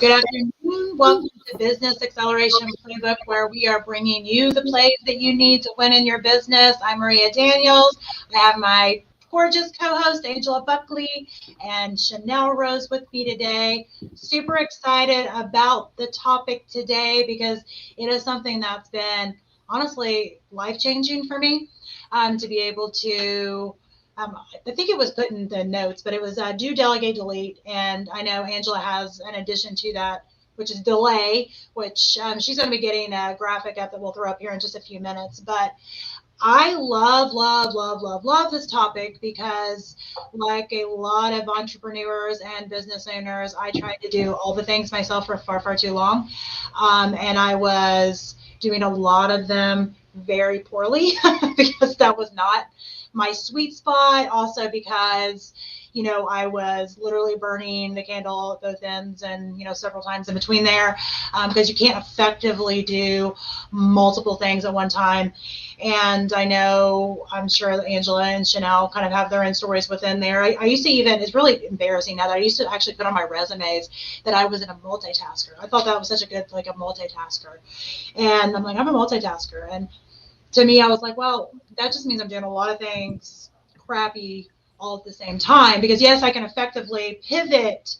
Good afternoon. Welcome to Business Acceleration Playbook, where we are bringing you the plays that you need to win in your business. I'm Maria Daniels. I have my gorgeous co-host Angela Buckley and Chanel Rose with me today. Super excited about the topic today because it is something that's been honestly life-changing for me, to be able to I think it was put in the notes, but it was do, delegate, delete. And I know Angela has an addition to that, which is delay, which she's going to be getting a graphic up that we'll throw up here in just a few minutes. But I love this topic because, like a lot of entrepreneurs and business owners, I tried to do all the things myself for far too long. And I was doing a lot of them very poorly because that was not my sweet spot. Also because, I was literally burning the candle at both ends and, several times in between there, because you can't effectively do multiple things at one time. And I'm sure that Angela and Chanel kind of have their own stories within there. I used to it's really embarrassing now that I used to actually put on my resumes that I was a multitasker. I thought that was such a good, a multitasker. And I'm like, I'm a multitasker. And to me, I was like, well, that just means I'm doing a lot of things crappy all at the same time. Because yes, I can effectively pivot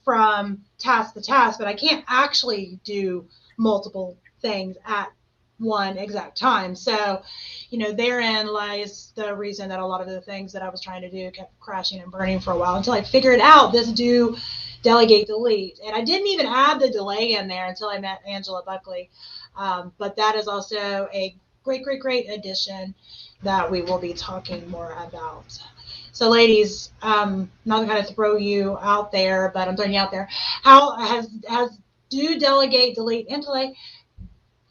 from task to task, but I can't actually do multiple things at one exact time. So, therein lies the reason that a lot of the things that I was trying to do kept crashing and burning for a while until I figured out this do, delegate, delete. And I didn't even add the delay in there until I met Angela Buckley. But that is also a great addition that we will be talking more about. So ladies, not to kind of throw you out there, but I'm throwing you out there. How has do, delegate, delete, and delay,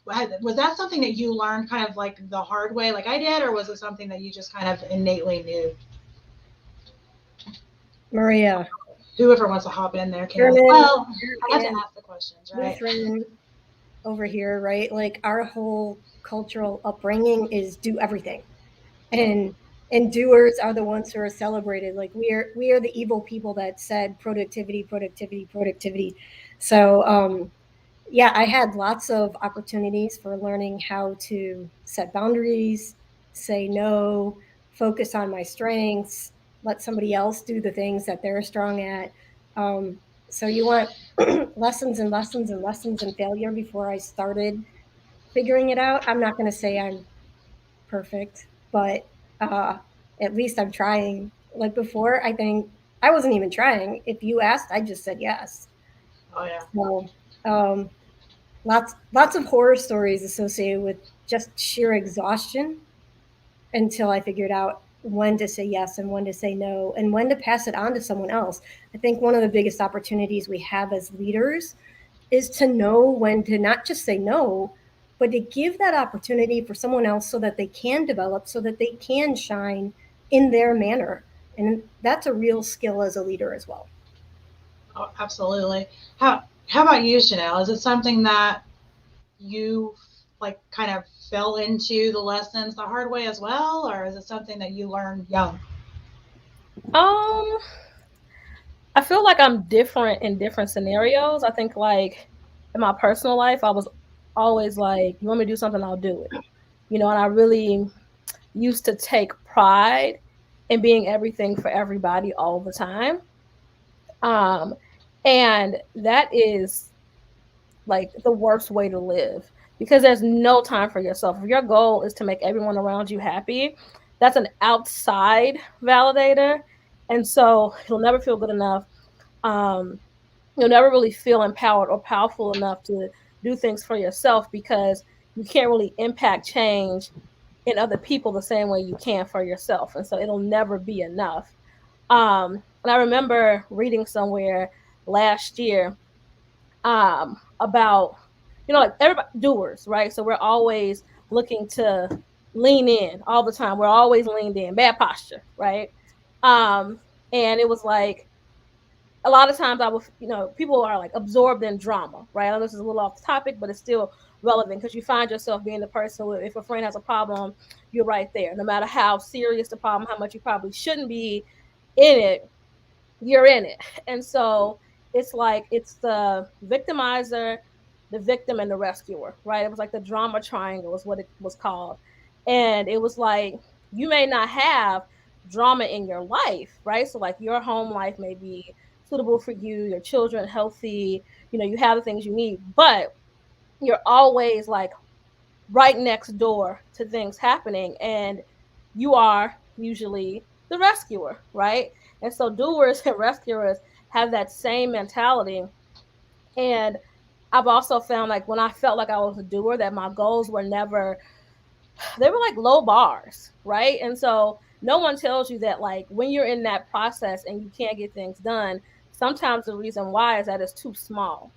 was that something that you learned kind of like the hard way like I did, or was it something that you just kind of innately knew? Maria. Whoever wants to hop in there can. Well, I have to ask the questions, right? Over here, right? Like our whole cultural upbringing is do everything. And doers are the ones who are celebrated. Like we are the evil people that said productivity. So yeah, I had lots of opportunities for learning how to set boundaries, say no, focus on my strengths, let somebody else do the things that they're strong at. So you want lessons and failure before I started figuring it out. I'm not going to say I'm perfect, but at least I'm trying. Like before, I think I wasn't even trying. If you asked, I just said yes. Oh yeah. So lots of horror stories associated with just sheer exhaustion until I figured out when to say yes and when to say no and when to pass it on to someone else. I think one of the biggest opportunities we have as leaders is to know when to not just say no, but to give that opportunity for someone else so that they can develop, so that they can shine in their manner. And that's a real skill as a leader as well. Oh, absolutely. How about you, Chanel? Is it something that you kind of fell into the lessons the hard way as well, or is it something that you learned young? I feel like I'm different in different scenarios. I think like in my personal life, I was always like, you want me to do something, I'll do it. And I really used to take pride in being everything for everybody all the time. And that is like the worst way to live because there's no time for yourself. If your goal is to make everyone around you happy, that's an outside validator. And so you'll never feel good enough. You'll never really feel empowered or powerful enough to do things for yourself because you can't really impact change in other people the same way you can for yourself. And so it'll never be enough. And I remember reading somewhere last year about, like everybody doers, right? So we're always looking to lean in all the time. We're always leaned in, bad posture, right? And it was like, a lot of times I would, people are like absorbed in drama, right? I know this is a little off the topic, but it's still relevant because you find yourself being the person who, if a friend has a problem, you're right there. No matter how serious the problem, how much you probably shouldn't be in it, you're in it. And so it's like it's the victimizer, the victim, and the rescuer, right? It was like the drama triangle is what it was called. And it was like, you may not have drama in your life, right? So like your home life may be suitable for you, your children healthy, you have the things you need, but you're always like right next door to things happening, and you are usually the rescuer, right? And so doers and rescuers have that same mentality. And I've also found, like, when I felt like I was a doer, that my goals were never, they were like low bars, right? And so no one tells you that, like, when you're in that process and you can't get things done, sometimes the reason why is that it's too small,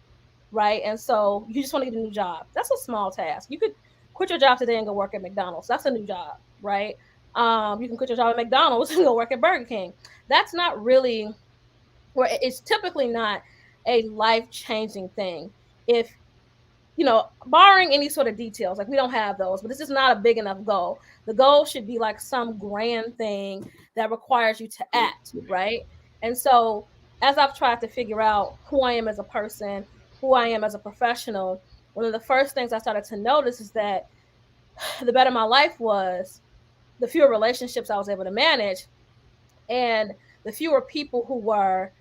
right? And so you just want to get a new job. That's a small task. You could quit your job today and go work at McDonald's. That's a new job, right? You can quit your job at McDonald's and go work at Burger King. That's not really, where it's typically not a life-changing thing. If, barring any sort of details, like we don't have those, but this is not a big enough goal. The goal should be like some grand thing that requires you to act, right? And so as I've tried to figure out who I am as a person, who I am as a professional, one of the first things I started to notice is that the better my life was, the fewer relationships I was able to manage, and the fewer people who were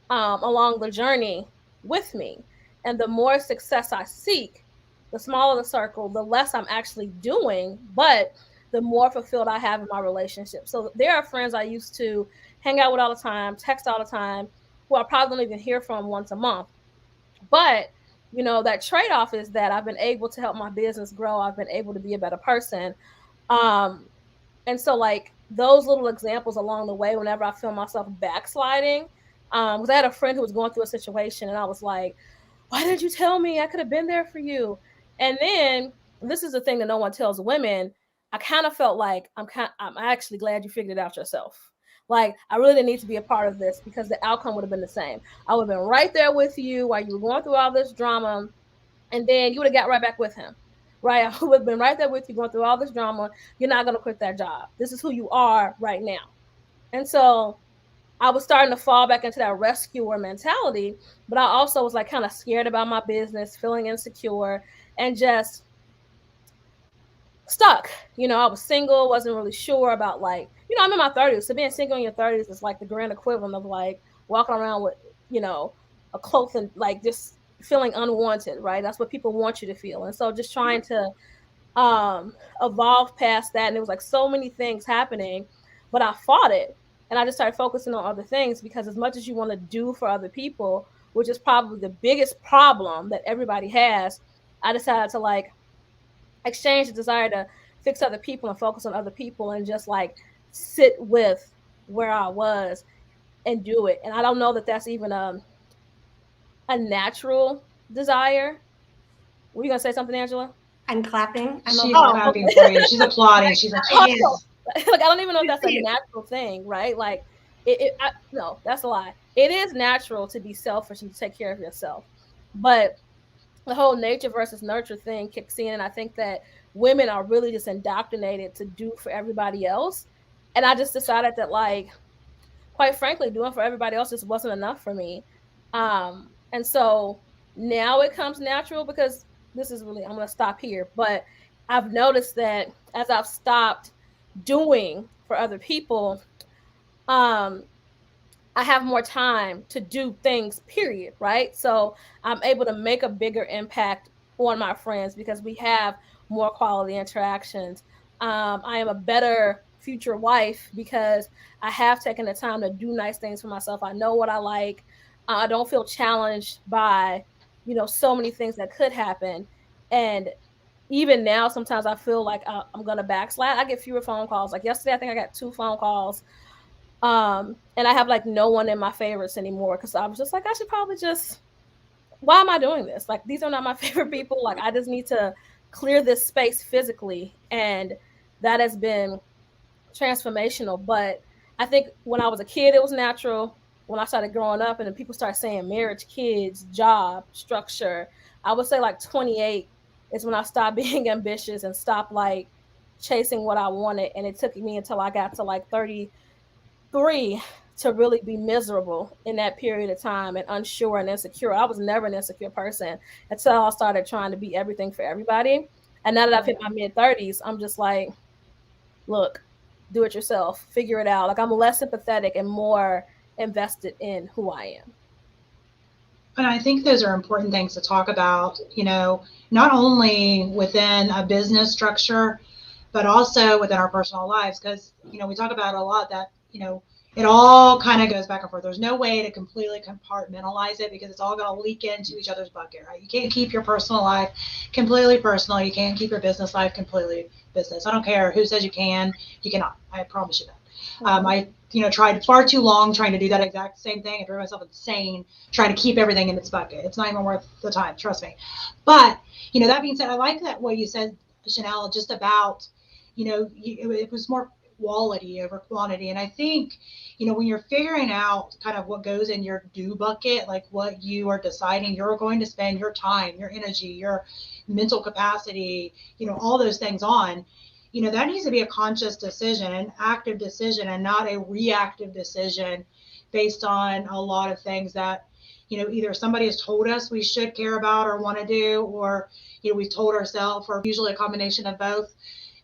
along the journey with me. And the more success I seek, the smaller the circle, the less I'm actually doing, but the more fulfilled I have in my relationship. So there are friends I used to hang out with all the time, text all the time, who I probably don't even hear from once a month. But, that trade-off is that I've been able to help my business grow. I've been able to be a better person. And so, like, those little examples along the way, whenever I feel myself backsliding, because I had a friend who was going through a situation, and I was like, why didn't you tell me? I could have been there for you. And then, this is the thing that no one tells women, I kind of felt like, I'm actually glad you figured it out yourself. Like, I really didn't need to be a part of this, because the outcome would have been the same. I would have been right there with you while you were going through all this drama, and then you would have got right back with him. Right? I would have been right there with you going through all this drama. You're not going to quit that job. This is who you are right now. And so I was starting to fall back into that rescuer mentality, but I also was like kind of scared about my business, feeling insecure, and just stuck. I was single, wasn't really sure about, like, I'm in my 30s. So being single in your 30s is like the grand equivalent of like walking around with, a cloak and like just feeling unwanted, right? That's what people want you to feel. And so just trying to evolve past that. And it was like so many things happening, but I fought it. And I just started focusing on other things, because as much as you want to do for other people, which is probably the biggest problem that everybody has, I decided to like exchange the desire to fix other people and focus on other people, and just like sit with where I was and do it. And I don't know that that's even a natural desire. Were you gonna say something, Angela? I'm clapping. She's clapping for you. She's applauding. She's like, yes. Like, I don't even know if that's a natural thing, right? Like, no, that's a lie. It is natural to be selfish and to take care of yourself, but the whole nature versus nurture thing kicks in, and I think that women are really just indoctrinated to do for everybody else. And I just decided that, like, quite frankly, doing for everybody else just wasn't enough for me. And so now it comes natural, because this is really, I'm going to stop here, but I've noticed that as I've stopped doing for other people, I have more time to do things, period, right? So I'm able to make a bigger impact on my friends, because we have more quality interactions. I am a better future wife, because I have taken the time to do nice things for myself. I know what I like. I don't feel challenged by, so many things that could happen. And even now, sometimes I feel like I'm going to backslide. I get fewer phone calls. Like yesterday, I think I got 2 phone calls. And I have like no one in my favorites anymore, because I was just like, I should probably just, why am I doing this? Like, these are not my favorite people. Like, I just need to clear this space physically. And that has been transformational. But I think when I was a kid, it was natural. When I started growing up and then people started saying marriage, kids, job, structure, I would say like 28 is when I stopped being ambitious and stopped like chasing what I wanted. And it took me until I got to like 33 to really be miserable in that period of time and unsure and insecure. I was never an insecure person until I started trying to be everything for everybody. And now that I've hit my mid-30s, I'm just like, look, do it yourself, figure it out. Like, I'm less sympathetic and more invested in who I am. And I think those are important things to talk about, not only within a business structure, but also within our personal lives. Because, we talk about a lot that, it all kind of goes back and forth. There's no way to completely compartmentalize it because it's all going to leak into each other's bucket, right? You can't keep your personal life completely personal. You can't keep your business life completely business. I don't care who says you can. You cannot. I promise you that. I tried far too long trying to do that exact same thing. I drove myself insane trying to keep everything in its bucket. It's not even worth the time, trust me. But, that being said, I like that what you said, Chanel, just about, it was more quality over quantity. And I think, when you're figuring out kind of what goes in your do bucket, like what you are deciding you're going to spend your time, your energy, your mental capacity, all those things on, that needs to be a conscious decision, an active decision, and not a reactive decision based on a lot of things that, either somebody has told us we should care about or want to do, or, we've told ourselves, or usually a combination of both,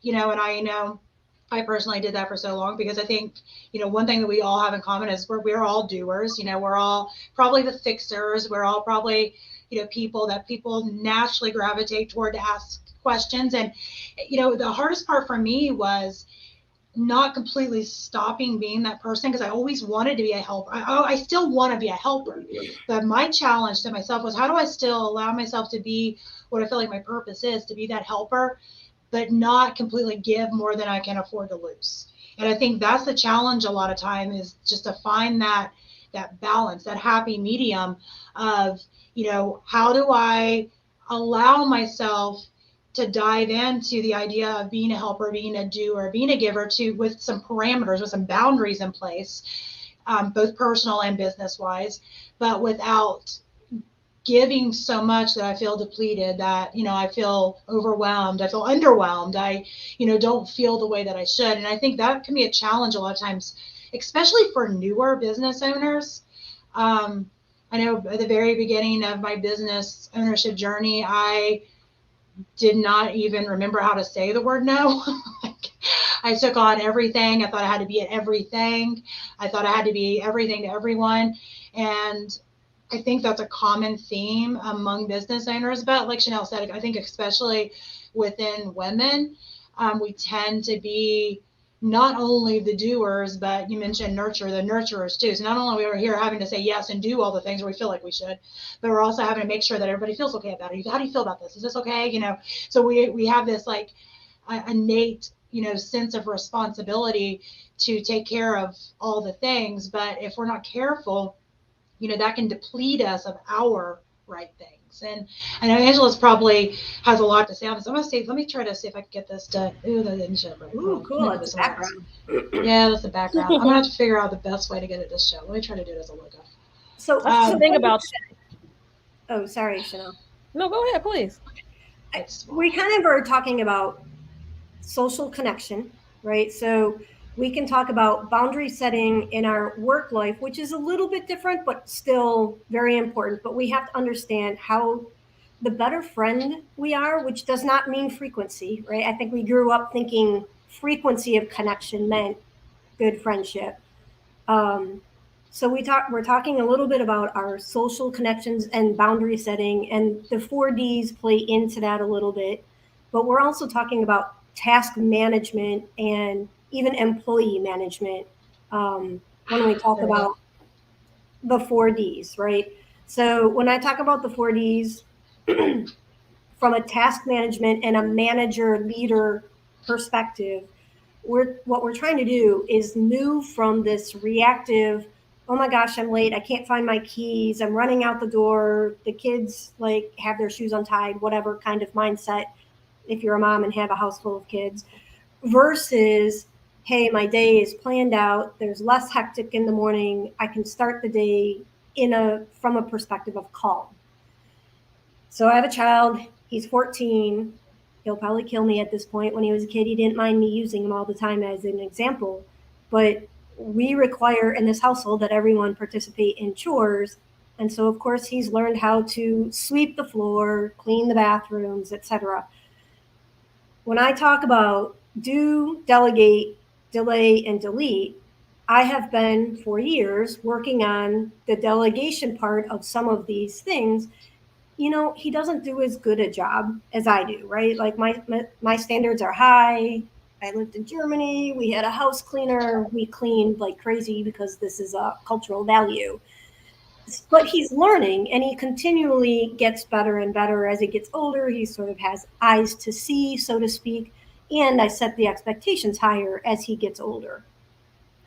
and I personally did that for so long because I think, one thing that we all have in common is we're all doers, we're all probably the fixers. We're all probably, people that people naturally gravitate toward to ask questions. And, the hardest part for me was not completely stopping being that person because I always wanted to be a helper. I still want to be a helper. But my challenge to myself was, how do I still allow myself to be what I feel like my purpose is, to be that helper, but not completely give more than I can afford to lose. And I think that's the challenge a lot of time, is just to find that balance, that happy medium of, how do I allow myself to dive into the idea of being a helper, being a doer, being a giver, with some parameters, with some boundaries in place, both personal and business wise, but without giving so much that I feel depleted, that, I feel overwhelmed, I feel underwhelmed, I, don't feel the way that I should. And I think that can be a challenge a lot of times, especially for newer business owners. I know at the very beginning of my business ownership journey, I did not even remember how to say the word no. I took on everything. I thought I had to be at everything. I thought I had to be everything to everyone. And I think that's a common theme among business owners. But like Chanel said, I think especially within women, we tend to be not only the doers, but you mentioned the nurturers too. So not only are we here having to say yes and do all the things where we feel like we should, but we're also having to make sure that everybody feels okay about it. How do you feel about this? Is this okay? So we have this like innate, sense of responsibility to take care of all the things. But if we're not careful, that can deplete us of our right things. And I know Angela's probably has a lot to say on this. I'm going to say, let me try to see if I can get this to, that didn't show right. Ooh, cool. That's the background. Yeah, that's the background. I'm going to have to figure out the best way to get it to show. Let me try to do it as a logo. So the thing about... Oh, sorry, Chanel. No, go ahead, please. We kind of are talking about social connection, right? So we can talk about boundary setting in our work life, which is a little bit different, but still very important. But we have to understand how the better friend we are, which does not mean frequency, right? I think we grew up thinking frequency of connection meant good friendship. So we're talking a little bit about our social connections and boundary setting, and the 4Ds play into that a little bit. But we're also talking about task management and even employee management when we talk about the 4Ds, right? So when I talk about the 4Ds from a task management and a manager leader perspective, what we're trying to do is move from this reactive, oh my gosh, I'm late, I can't find my keys, I'm running out the door, the kids like have their shoes untied, whatever kind of mindset, if you're a mom and have a house full of kids, versus, hey, my day is planned out, there's less hectic in the morning, I can start the day from a perspective of calm. So I have a child, he's 14, he'll probably kill me at this point. When he was a kid, he didn't mind me using him all the time as an example, but we require in this household that everyone participate in chores. And so, of course, he's learned how to sweep the floor, clean the bathrooms, etc. When I talk about do, delegate, delay, and delete, I have been for years working on the delegation part of some of these things. You know, he doesn't do as good a job as I do, right? Like my standards are high. I lived in Germany. We had a house cleaner. We cleaned like crazy because this is a cultural value. But he's learning, and he continually gets better and better as he gets older. He sort of has eyes to see, so to speak. And I set the expectations higher as he gets older.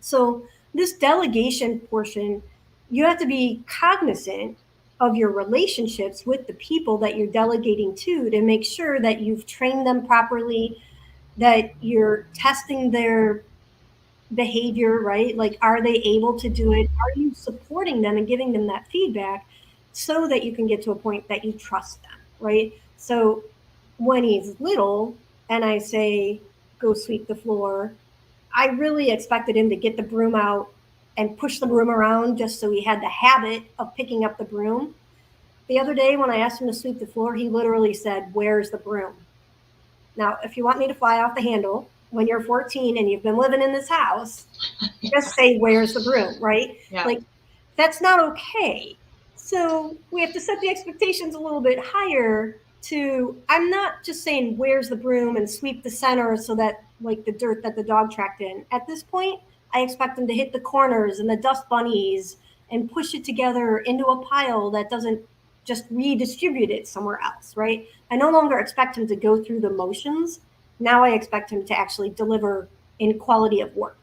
So this delegation portion, you have to be cognizant of your relationships with the people that you're delegating to make sure that you've trained them properly, that you're testing their behavior, right? Like, are they able to do it? Are you supporting them and giving them that feedback so that you can get to a point that you trust them, right? So when he's little and I say, go sweep the floor, I really expected him to get the broom out and push the broom around just so he had the habit of picking up the broom. The other day when I asked him to sweep the floor, he literally said, where's the broom? Now, if you want me to fly off the handle, when you're 14 and you've been living in this house, just say, where's the broom, right? Yeah. Like, that's not okay. So we have to set the expectations a little bit higher to, I'm not just saying, where's the broom and sweep the center so that like the dirt that the dog tracked in. At this point, I expect them to hit the corners and the dust bunnies and push it together into a pile that doesn't just redistribute it somewhere else, right? I no longer expect him to go through the motions. Now I expect him to actually deliver in quality of work.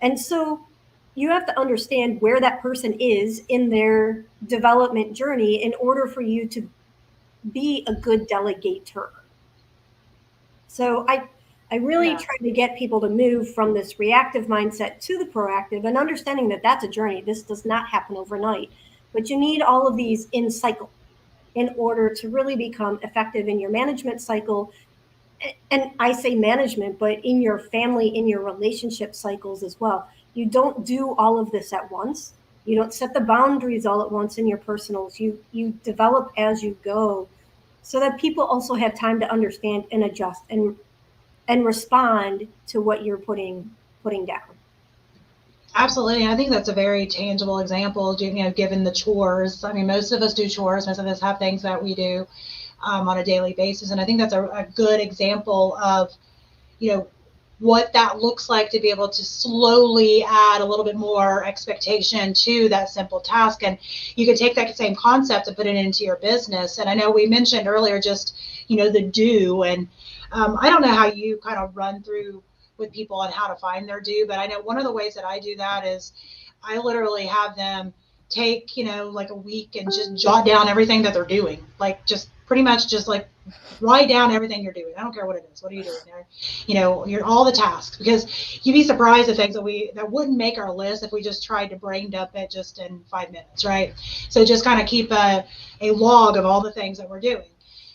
And so you have to understand where that person is in their development journey in order for you to be a good delegator. So I really try to get people to move from this reactive mindset to the proactive and understanding that that's a journey. This does not happen overnight, but you need all of these in cycle in order to really become effective in your management cycle. And I say management, but in your family, in your relationship cycles as well. You don't do all of this at once. You don't set the boundaries all at once in your personals. You develop as you go so that people also have time to understand and adjust and respond to what you're putting down. Absolutely. I think that's a very tangible example, given the chores. I mean, most of us do chores. Most of us have things that we do on a daily basis. And I think that's a good example of, what that looks like to be able to slowly add a little bit more expectation to that simple task. And you can take that same concept and put it into your business. And I know we mentioned earlier just, the do. And I don't know how you kind of run through with people on how to find their do, but I know one of the ways that I do that is I literally have them take, like a week and just jot down everything that they're doing. Like just pretty much just like write down everything you're doing. I don't care what it is. What are you doing there? You're all the tasks, because you'd be surprised at things that wouldn't make our list if we just tried to brain dump it just in 5 minutes, right? So just kind of keep a log of all the things that we're doing.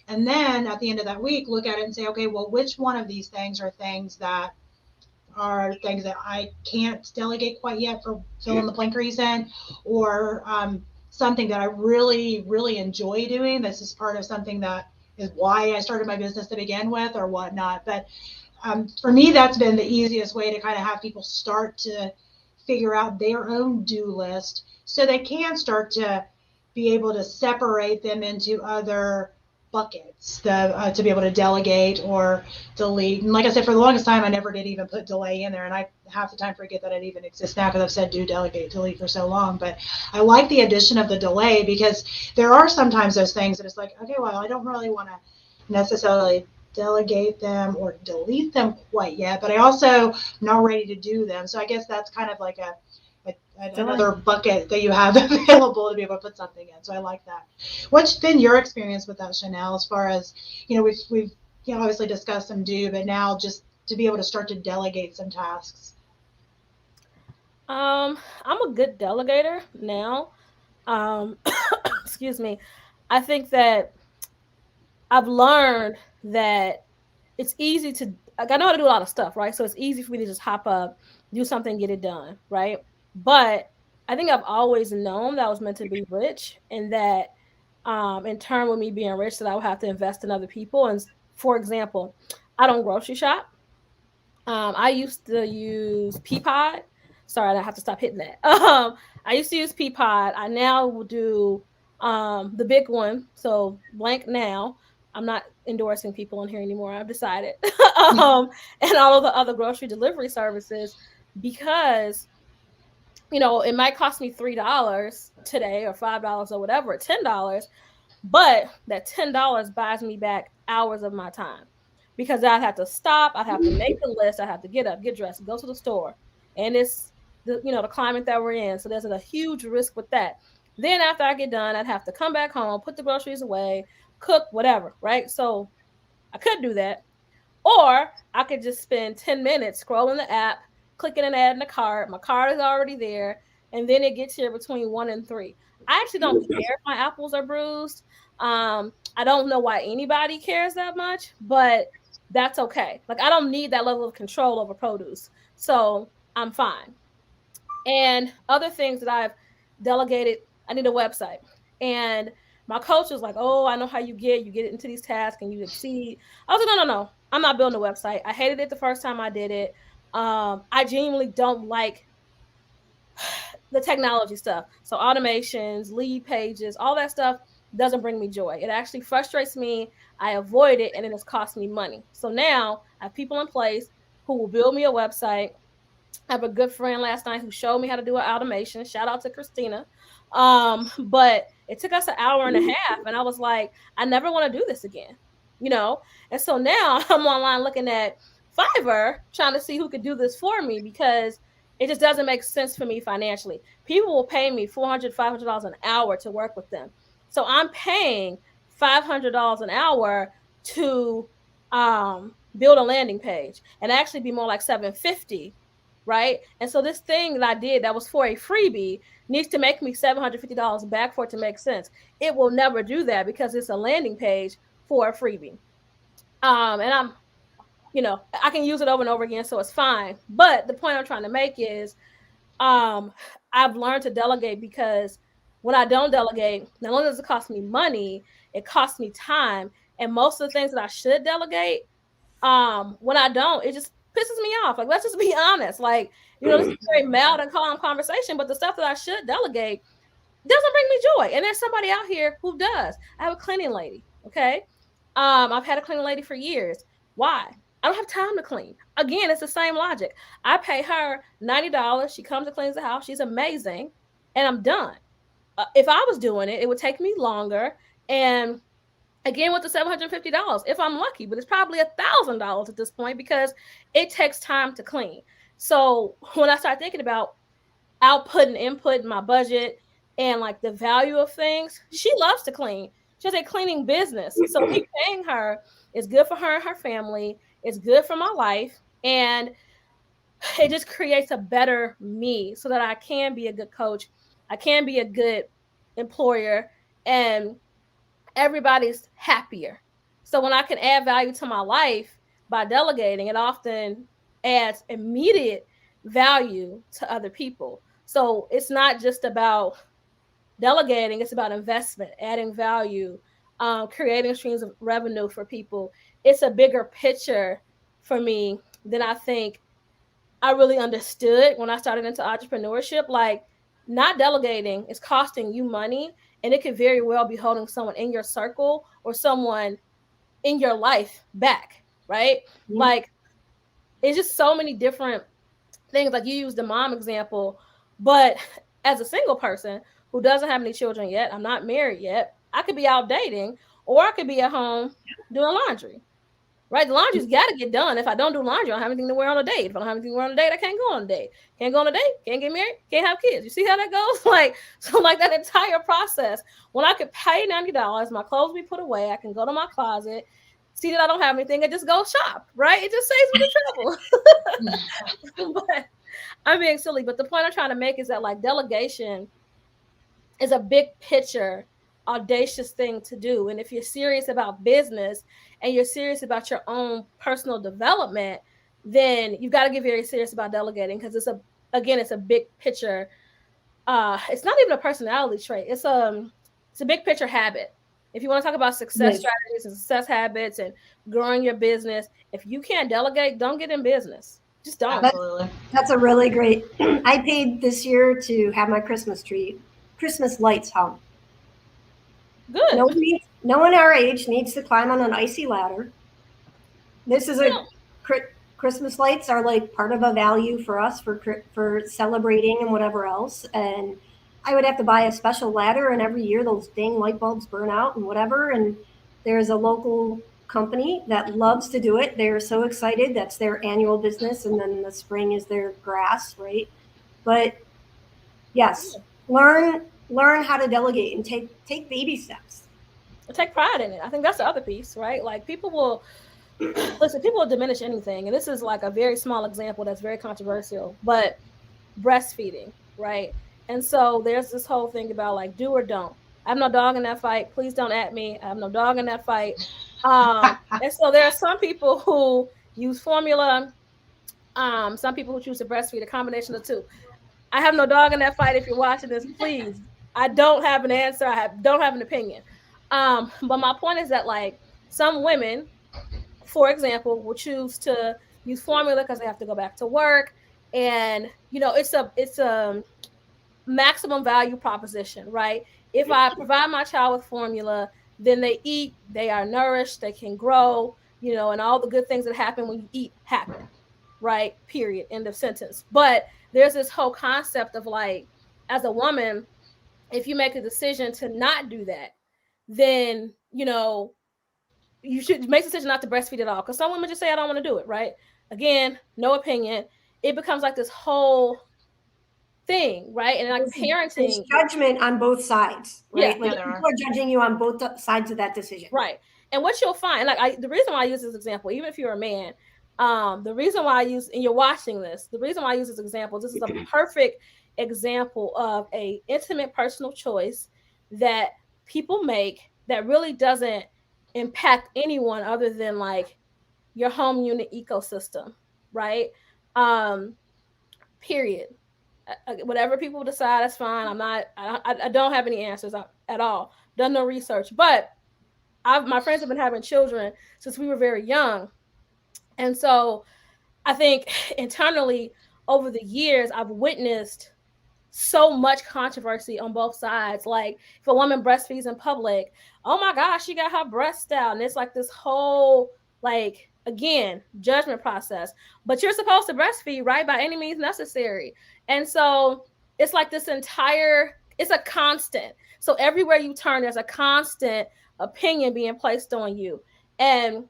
And then at the end of that week, look at it and say, okay, well, which one of these things are things that I can't delegate quite yet for fill in the blank reason, or something that I really, really enjoy doing. This is part of something that is why I started my business to begin with or whatnot. But for me, that's been the easiest way to kind of have people start to figure out their own do list so they can start to be able to separate them into other buckets to be able to delegate or delete. And like I said, for the longest time, I never did even put delay in there. And I half the time forget that it even exists now because I've said do, delegate, delete for so long. But I like the addition of the delay because there are sometimes those things that it's like, okay, well, I don't really want to necessarily delegate them or delete them quite yet, but I also am not ready to do them. So I guess that's kind of like another bucket that you have available to be able to put something in. So I like that. What's been your experience with that, Chanel, as far as, we've obviously discussed some do, but now just to be able to start to delegate some tasks? I'm a good delegator now. Excuse me. I think that I've learned that it's easy to, like, I know how to do a lot of stuff, right? So it's easy for me to just hop up, do something, get it done, right? But I think I've always known that I was meant to be rich, and that in turn with me being rich, that I would have to invest in other people. And for example, I don't grocery shop. I used to use Peapod. Sorry, I have to stop hitting that. I used to use Peapod. I now will do the big one. So blank now. I'm not endorsing people in here anymore. I've decided. And all of the other grocery delivery services, because it might cost me $3 today, or $5 or whatever, or $10, but that $10 buys me back hours of my time, because I'd have to stop, I'd have to make the list, I'd have to get up, get dressed, go to the store. And it's the climate that we're in. So there's a huge risk with that. Then after I get done, I'd have to come back home, put the groceries away, cook, whatever, right? So I could do that. Or I could just spend 10 minutes scrolling the app, clicking and adding a cart. My cart is already there. And then it gets here between 1 and 3. I actually don't care if my apples are bruised. I don't know why anybody cares that much, but that's okay. Like, I don't need that level of control over produce. So I'm fine. And other things that I've delegated, I need a website. And my coach was like, oh, I know how you get into these tasks and you exceed. I was like, no. I'm not building a website. I hated it the first time I did it. I genuinely don't like the technology stuff. So automations, lead pages, all that stuff doesn't bring me joy. It actually frustrates me. I avoid it, and it has cost me money. So now I have people in place who will build me a website. I have a good friend last night who showed me how to do an automation. Shout out to Christina. But it took us an hour and a half, and I was like, I never want to do this again, And so now I'm online looking at Fiverr, trying to see who could do this for me, because it just doesn't make sense for me financially. People will pay me $400, $500 an hour to work with them. So I'm paying $500 an hour to build a landing page, and actually be more like $750. Right. And so this thing that I did that was for a freebie needs to make me $750 back for it to make sense. It will never do that, because it's a landing page for a freebie. And I can use it over and over again, so it's fine. But the point I'm trying to make is I've learned to delegate, because when I don't delegate, not only does it cost me money, it costs me time. And most of the things that I should delegate, when I don't, it just pisses me off. Like, let's just be honest. Like, this is a very mild and calm conversation, but the stuff that I should delegate doesn't bring me joy. And there's somebody out here who does. I have a cleaning lady. Okay. I've had a cleaning lady for years. Why? I don't have time to clean. Again, it's the same logic. I pay her $90. She comes and cleans the house. She's amazing. And I'm done. If I was doing it, it would take me longer. And again, with the $750, if I'm lucky, but it's probably $1,000 at this point, because it takes time to clean. So when I start thinking about output and input in my budget, and like the value of things, she loves to clean. She has a cleaning business. So me paying her is good for her and her family. It's good for my life. And it just creates a better me, so that I can be a good coach. I can be a good employer, and everybody's happier. So when I can add value to my life by delegating, it often adds immediate value to other people. So it's not just about delegating, it's about investment, adding value, creating streams of revenue for people. It's a bigger picture for me than I think I really understood when I started into entrepreneurship. Like, not delegating is costing you money, and it could very well be holding someone in your circle or someone in your life back, right? Mm-hmm. Like, it's just so many different things. Like, you use the mom example, but as a single person who doesn't have any children yet, I'm not married yet, I could be out dating, or I could be at home doing laundry. Right? The laundry's got to get done. If I don't do laundry, I don't have anything to wear on a date. If I don't have anything to wear on a date, I can't go on a date. Can't go on a date, can't get married, can't have kids. You see how that goes? Like that entire process. When I could pay $90, my clothes be put away, I can go to my closet, see that I don't have anything, and just go shop, right? It just saves me the trouble. But I'm being silly. But the point I'm trying to make is that, like, delegation is a big picture audacious thing to do. And if you're serious about business and you're serious about your own personal development, then you've got to get very serious about delegating, because it's a big picture. It's not even a personality trait. It's a big picture habit. If you want to talk about success strategies and success habits and growing your business, if you can't delegate, don't get in business. Just don't. Absolutely. That's a really great. I paid this year to have my Christmas lights hung. Good. No one our age needs to climb on an icy ladder. This is Christmas lights are like part of a value for us for celebrating and whatever else. And I would have to buy a special ladder, and every year those dang light bulbs burn out and whatever. And there's a local company that loves to do it. They're so excited. That's their annual business. And then the spring is their grass, right? But yes, learn how to delegate and take baby steps. Take pride in it. I think that's the other piece, right? Like people will diminish anything. And this is like a very small example that's very controversial, but breastfeeding, right? And so there's this whole thing about like do or don't. I have no dog in that fight. Please don't at me. I have no dog in that fight. And so there are some people who use formula. Some people who choose to breastfeed, a combination of two. I have no dog in that fight. If you're watching this, please. I don't have an answer. Don't have an opinion. But my point is that like some women, for example, will choose to use formula because they have to go back to work. And, it's a maximum value proposition, right? If I provide my child with formula, then they eat, they are nourished, they can grow, and all the good things that happen when you eat happen, right? Period. End of sentence. But there's this whole concept of like, as a woman, if you make a decision to not do that, then, you should make a decision not to breastfeed at all. Because some women just say, I don't want to do it, right? Again, no opinion. It becomes like this whole thing, right? And like parenting. There's judgment on both sides, right? Yeah, like people are judging you on both sides of that decision. Right. And what you'll find, like the reason why I use this example, even if you're a man, the reason why I use, and you're watching this, the reason why I use this example, this is a perfect example of a intimate personal choice that people make that really doesn't impact anyone other than like your home unit ecosystem, right? Period. Whatever people decide, that's fine. I don't have any answers at all. Done no research, but my friends have been having children since we were very young. And so I think internally over the years, I've witnessed so much controversy on both sides. Like if a woman breastfeeds in public, oh my gosh, she got her breasts out. And it's like this whole, like, again, judgment process. But you're supposed to breastfeed, right? By any means necessary. And so it's like this it's a constant. So everywhere you turn, there's a constant opinion being placed on you. And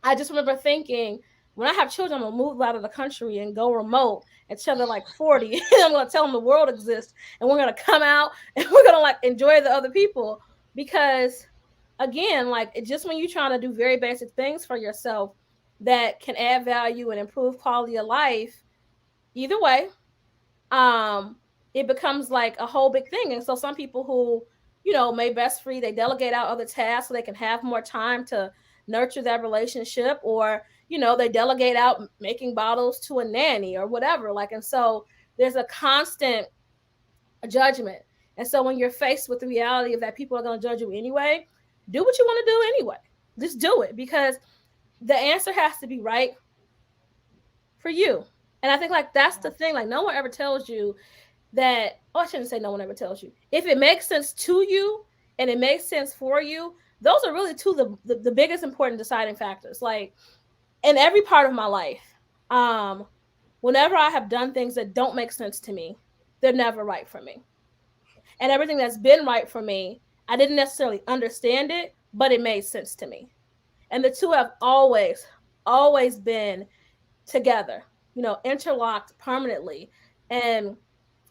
I just remember thinking, when I have children, I'm going to move out of the country and go remote until they're like 40. And I'm going to tell them the world exists and we're going to come out and we're going to like enjoy the other people. Because again, like just when you're trying to do very basic things for yourself that can add value and improve quality of life, either way, it becomes like a whole big thing. And so some people who, may breastfeed, they delegate out other tasks so they can have more time to nurture that relationship, or they delegate out making bottles to a nanny or whatever. Like, and so there's a constant judgment. And so when you're faced with the reality of that people are going to judge you anyway, do what you want to do anyway. Just do it, because the answer has to be right for you. And I think like that's the thing. Like no one ever tells you that, I shouldn't say no one ever tells you. If it makes sense to you and it makes sense for you, those are really two the biggest important deciding factors. Like in every part of my life, whenever I have done things that don't make sense to me, they're never right for me. And everything that's been right for me, I didn't necessarily understand it, but it made sense to me. And the two have always been together, interlocked permanently. And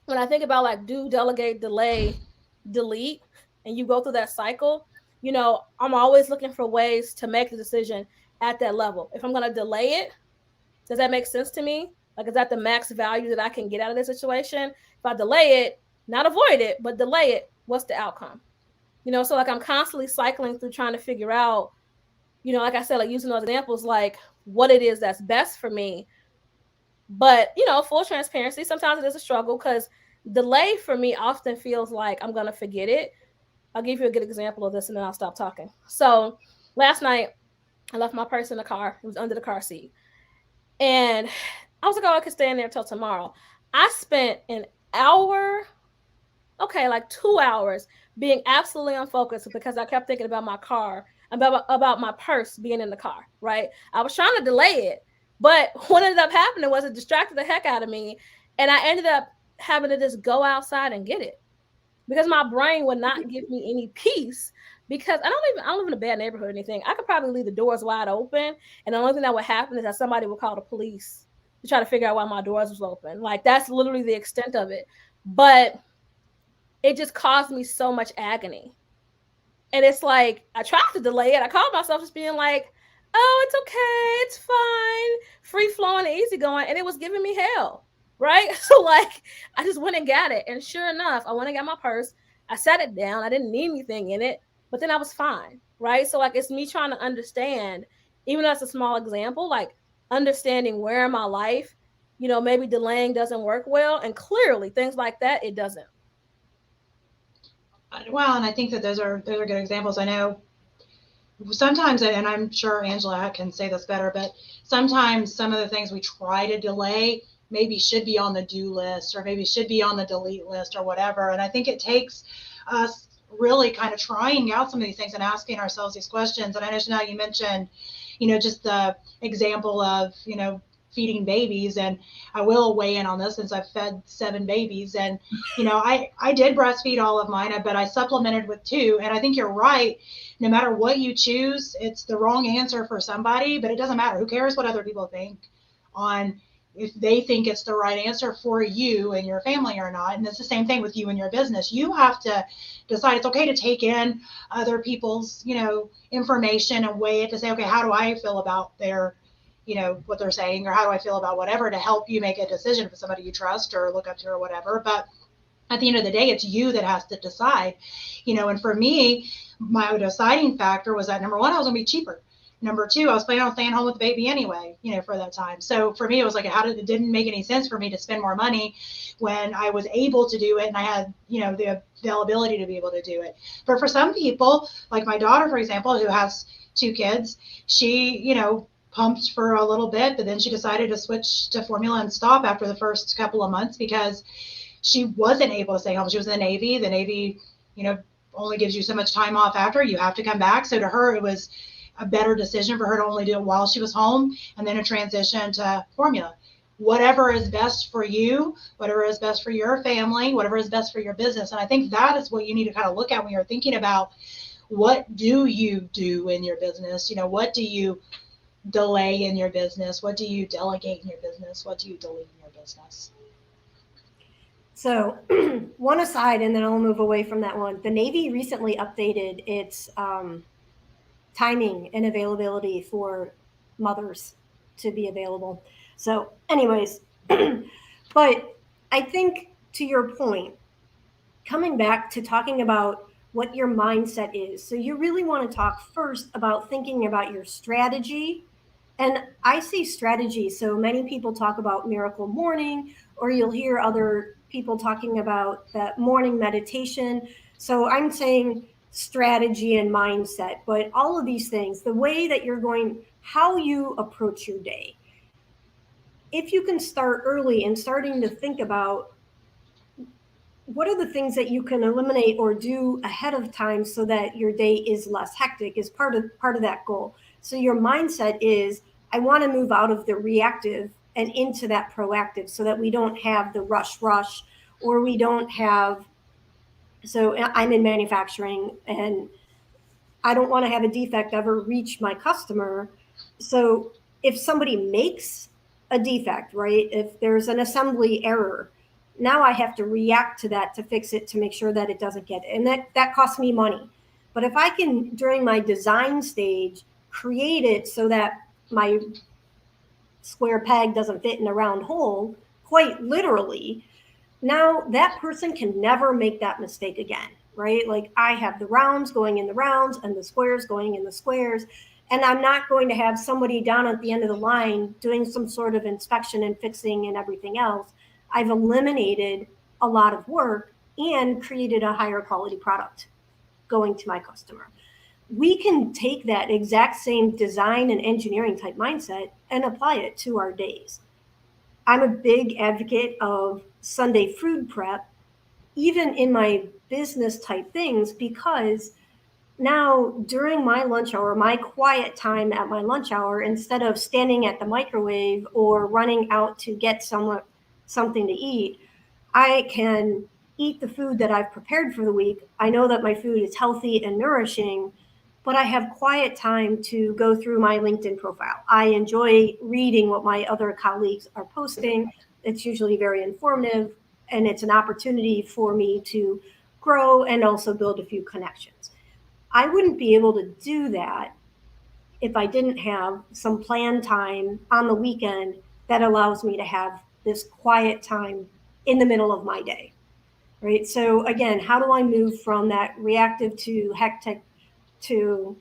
when I think about like do, delegate, delay, delete, and you go through that cycle, I'm always looking for ways to make the decision at that level. If I'm going to delay it, does that make sense to me? Like, is that the max value that I can get out of this situation? If I delay it, not avoid it, but delay it, what's the outcome? So like I'm constantly cycling through trying to figure out, like I said, like using those examples, like what it is that's best for me. But, full transparency, sometimes it is a struggle because delay for me often feels like I'm going to forget it. I'll give you a good example of this and then I'll stop talking. So last night I left my purse in the car. It was under the car seat. And I was like, I could stay in there till tomorrow. I spent an hour, like 2 hours being absolutely unfocused because I kept thinking about my car, about my purse being in the car, right? I was trying to delay it, but what ended up happening was it distracted the heck out of me. And I ended up having to just go outside and get it because my brain would not give me any peace because I don't live in a bad neighborhood or anything. I could probably leave the doors wide open. And the only thing that would happen is that somebody would call the police to try to figure out why my doors was open. Like that's literally the extent of it. But it just caused me so much agony. And it's like, I tried to delay it. I called myself just being like, oh, it's okay. It's fine. Free flowing and easy going. And it was giving me hell. Right. So like, I just went and got it. And sure enough, I went and got my purse. I sat it down. I didn't need anything in it, but then I was fine. Right. So like, it's me trying to understand, even though it's a small example, like understanding where in my life, maybe delaying doesn't work well. And clearly things like that, it doesn't. Well, and I think that those are good examples. I know sometimes, and I'm sure Angela can say this better, but sometimes some of the things we try to delay maybe should be on the do list or maybe should be on the delete list or whatever. And I think it takes us really kind of trying out some of these things and asking ourselves these questions. And I know, Chanel, you mentioned, just the example of, feeding babies, and I will weigh in on this since I've fed 7 babies, and I did breastfeed all of mine, but I supplemented with 2, and I think you're right. No matter what you choose, it's the wrong answer for somebody, but it doesn't matter. Who cares what other people think on if they think it's the right answer for you and your family or not? And it's the same thing with you and your business. You have to decide it's okay to take in other people's information and weigh it to say, okay, how do I feel about their what they're saying, or how do I feel about whatever, to help you make a decision for somebody you trust or look up to or whatever. But at the end of the day, it's you that has to decide, and for me, my deciding factor was that number 1, I was gonna be cheaper. Number 2, I was planning on staying home with the baby anyway, for that time. So for me, it was like, it didn't make any sense for me to spend more money when I was able to do it and I had, the availability to be able to do it. But for some people, like my daughter, for example, who has 2 kids, she, pumped for a little bit, but then she decided to switch to formula and stop after the first couple of months because she wasn't able to stay home. She was in the Navy. The Navy, only gives you so much time off after. You have to come back. So to her, it was a better decision for her to only do it while she was home and then a transition to formula. Whatever is best for you, whatever is best for your family, whatever is best for your business. And I think that is what you need to kind of look at when you're thinking about what do you do in your business? What do you delay in your business? What do you delegate in your business? What do you delete in your business? So one aside, and then I'll move away from that one. The Navy recently updated its timing and availability for mothers to be available. So anyways, but I think to your point, coming back to talking about what your mindset is. So you really want to talk first about thinking about your strategy. And I say strategy. So many people talk about miracle morning, or you'll hear other people talking about that morning meditation. So I'm saying strategy and mindset, but all of these things, the way that you're going, how you approach your day. If you can start early and starting to think about what are the things that you can eliminate or do ahead of time so that your day is less hectic is part of that goal. So your mindset is, I want to move out of the reactive and into that proactive so that we don't have the rush, or we don't have, so I'm in manufacturing and I don't want to have a defect ever reach my customer. So if somebody makes a defect, right, if there's an assembly error, now I have to react to that to fix it, to make sure that it doesn't get it. And that costs me money. But if I can, during my design stage, create it so that my square peg doesn't fit in a round hole, quite literally, now that person can never make that mistake again. right? Like I have the rounds going in the rounds and the squares going in the squares. And I'm not going to have somebody down at the end of the line doing some sort of inspection and fixing and everything else. I've eliminated a lot of work and created a higher quality product going to my customer. We can take that exact same design and engineering type mindset and apply it to our days. I'm a big advocate of Sunday food prep, even in my business type things, because now during my lunch hour, my quiet time at my lunch hour, instead of standing at the microwave or running out to get something to eat, I can eat the food that I've prepared for the week. I know that my food is healthy and nourishing, but I have quiet time to go through my LinkedIn profile. I enjoy reading what my other colleagues are posting. It's usually very informative, and it's an opportunity for me to grow and also build a few connections. I wouldn't be able to do that if I didn't have some planned time on the weekend that allows me to have this quiet time in the middle of my day, right? So again, how do I move from that reactive to hectic to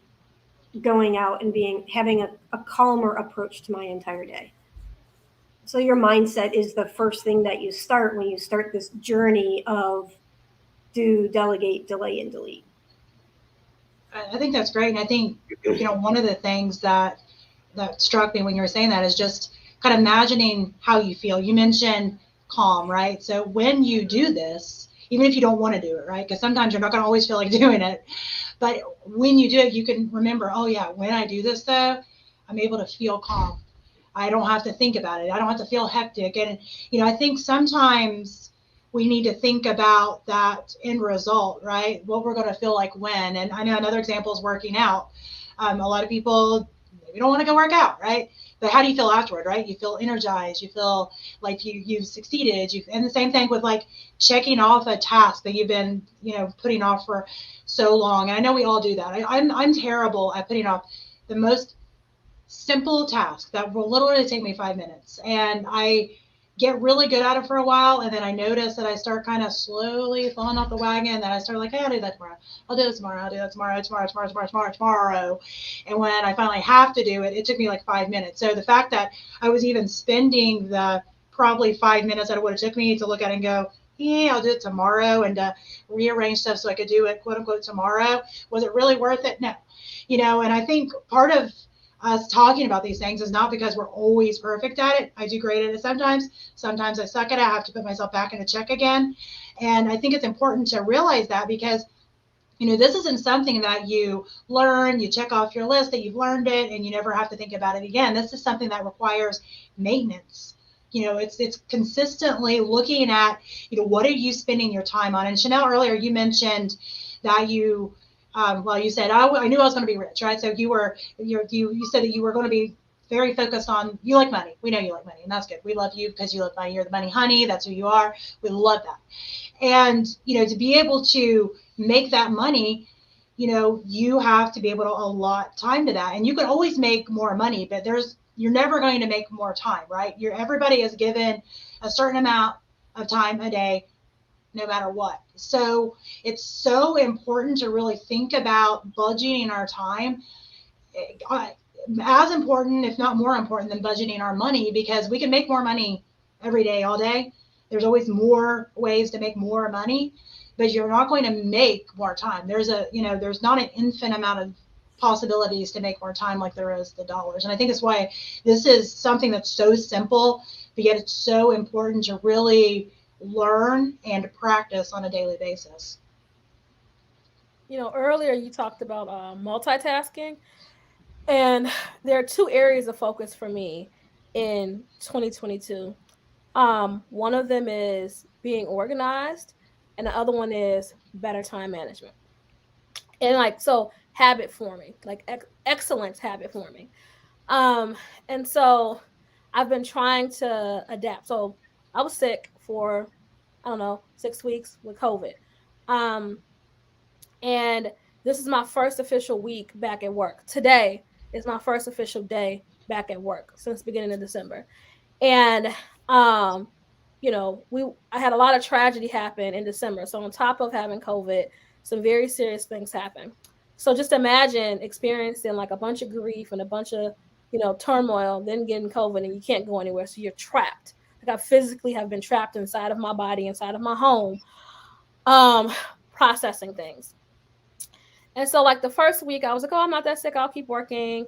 going out and having a calmer approach to my entire day? So your mindset is the first thing that you start when you start this journey of do, delegate, delay, and delete. I think that's great. And I think, one of the things that struck me when you were saying that is just kind of imagining how you feel. You mentioned calm, right? So when you do this, even if you don't want to do it, right? Because sometimes you're not going to always feel like doing it. But when you do it, you can remember, oh yeah, when I do this though, I'm able to feel calm. I don't have to think about it. I don't have to feel hectic. And, I think sometimes we need to think about that end result, right? What we're going to feel like when. And I know another example is working out. A lot of people maybe don't want to go work out, right? But how do you feel afterward, right? You feel energized. You feel like you've succeeded. And the same thing with like checking off a task that you've been, putting off for so long. And I know we all do that. I'm terrible at putting off the most simple task that will literally take me 5 minutes. And I get really good at it for a while. And then I notice that I start kind of slowly falling off the wagon. That I start like, hey, I'll do that tomorrow. I'll do this tomorrow. I'll do that tomorrow. And when I finally have to do it, it took me like 5 minutes. So the fact that I was even spending the probably 5 minutes that it would have took me to look at it and go, yeah, I'll do it tomorrow, and rearrange stuff so I could do it, quote unquote, tomorrow. Was it really worth it? No. And I think part of us talking about these things is not because we're always perfect at it. I do great at it sometimes. Sometimes I suck at it. I have to put myself back into check again. And I think it's important to realize that because, this isn't something that you learn, you check off your list that you've learned it and you never have to think about it again. This is something that requires maintenance. It's consistently looking at, what are you spending your time on? And Chanel, earlier you mentioned that you said, I knew I was going to be rich, right? So you said that you were going to be very focused on, you like money. We know you like money, and that's good. We love you because you love money. You're the money honey. That's who you are. We love that. And, to be able to make that money, you have to be able to allot time to that. And you can always make more money, but you're never going to make more time, right? Everybody is given a certain amount of time a day, no matter what. So it's so important to really think about budgeting our time, as important, if not more important than budgeting our money, because we can make more money every day, all day. There's always more ways to make more money, but you're not going to make more time. There's not an infinite amount of possibilities to make more time like there is the dollars. And I think that's why this is something that's so simple, but yet it's so important to really learn and practice on a daily basis. Earlier you talked about multitasking, and there are two areas of focus for me in 2022. One of them is being organized, and the other one is better time management. And so habit forming, excellence habit forming. And so I've been trying to adapt. So I was sick for, 6 weeks with COVID. And this is my first official week back at work. Today is my first official day back at work since the beginning of December. And, I had a lot of tragedy happen in December. So on top of having COVID, some very serious things happen. So just imagine experiencing like a bunch of grief and a bunch of, turmoil, then getting COVID and you can't go anywhere. So you're trapped. Like I physically have been trapped inside of my body, inside of my home, processing things. And so like the first week I was like, oh, I'm not that sick. I'll keep working.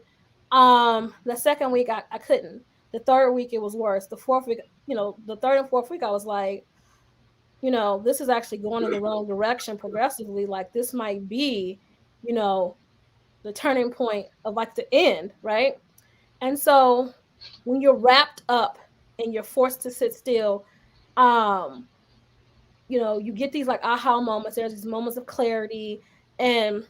The second week I couldn't. The third week it was worse. The fourth week, the third and fourth week I was like, this is actually going in the wrong direction progressively. Like this might be, the turning point of like the end, right? And so when you're wrapped up and you're forced to sit still, you get these like aha moments. There's these moments of clarity, and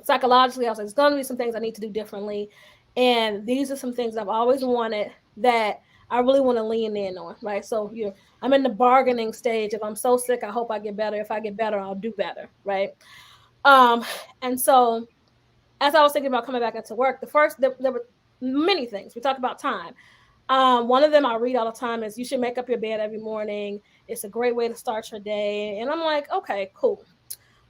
psychologically I was like, there's going to be some things I need to do differently, and these are some things I've always wanted that I really want to lean in on, right? So I'm in the bargaining stage. If I'm so sick, I hope I get better. If I get better, I'll do better, right? And so as I was thinking about coming back into work, there were many things. We talked about time. One of them I read all the time is you should make up your bed every morning. It's a great way to start your day. And I'm like, okay, cool.